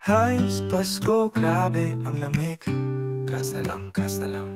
Halos Pasko, grabe ang lamig. Gas na lang, gas na lang.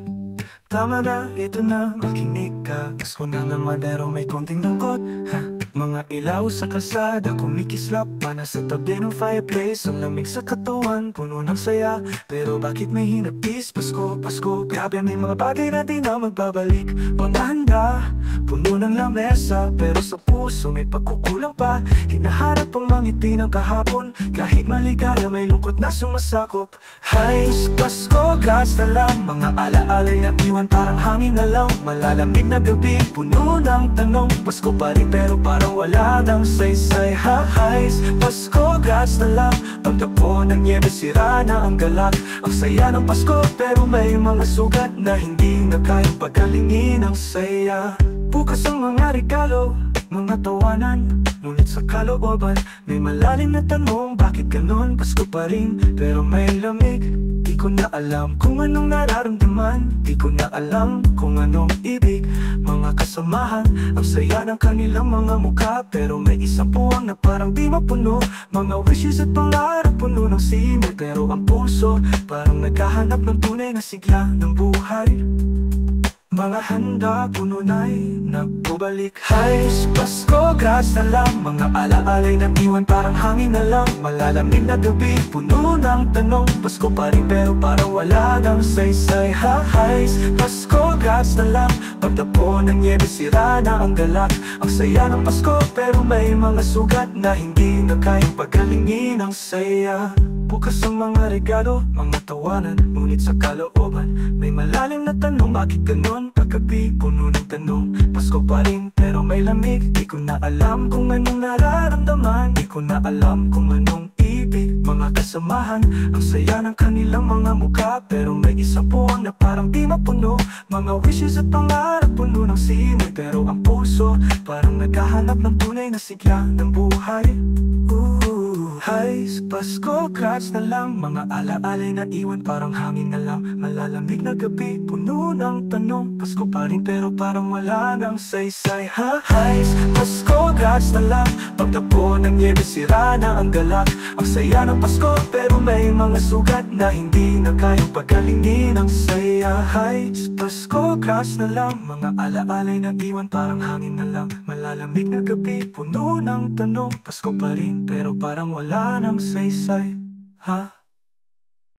Tama na, ito na, makinig ka. Pasko na ng madero, may konting lungkot ha? Mga ilaw sa kalsada, kumikislap pa na sa tabi ng fireplace. Ang lamig sa katawan, puno ng saya. Pero bakit may hinapis? Pasko, Pasko, grabe may mga bagay na di na magbabalik. Mga handa, puno ng lamesa, pero sa puso may pagkukulang pa. Hinaharap ang mga ngiti ng kahapon, kahit maligaya may lungkot na sumasakop. Halos Pasko, gas na lang. Mga alaalay na iwan parang hangin na lang. Malalamig na gabi, puno ng tanong. Pasko pa rin pero parang wala nang saysay. Halos Pasko, gas na lang. Pagtapo ng nyebe, sira na ang galak. Ang saya ng Pasko pero may mga sugat na hindi na kayang pagalingin ang saya. Bukas ang mga regalo, mga tawanan, ngunit sa kalooban may malalim na tanong, bakit ganon? Pasko pa rin, pero may lamig. Di ko na alam kung anong nararamdaman, di ko na alam kung anong ibig. Mga kasamahan, ang saya ng kanilang mga mukha, pero may isang puwang na parang di mapuno. Mga wishes at pangarap puno ng simil, pero ang puso parang naghahanap ng tunay na sigla ng buhay. Mga handa, puno na'y nagbabalik. Halos Pasko, gas na lang. Mga alaalay na iwan parang hangin na lang. Malalamig na gabi, puno ng tanong. Pasko pa rin pero parang wala nang saysay. Halos Pasko, gas na lang. Pagtapo ng nyebe, sira na ang galak. Ang saya ng Pasko pero may mga sugat na hindi na kayang pagalingin ang saya. Bukas ang mga regalo, mga tawanan, ngunit sa kalooban may malalim na tanong, bakit ganon? Paggabi, puno ng tanong. Pasko pa rin, pero may lamig. Di ko na alam kung anong nararamdaman, di ko na alam kung anong ibig. Mga kasamahan, ang saya ng kanilang mga mukha, pero may isa puwang na parang di mapuno. Mga wishes at pangarap puno ng simil, pero ang puso parang naghahanap ng tunay na sigla ng buhay. Halos Pasko, gas na lang. Mga alaalay na iwan parang hangin na lang. Malalamig na gabi, puno ng tanong. Pasko pa rin pero parang wala nang saysay. Halos Pasko, gas na lang. Pagtapo ng nyebe, sira na ang galak. Ang saya ng Pasko pero may mga sugat na hindi na kayang pagalingin ang saya. Halos Pasko, gas na lang. Mga alaalay na iwan parang hangin na lang. Malalamig na gabi, puno ng tanong. Pasko pa rin pero parang wala nang saysay.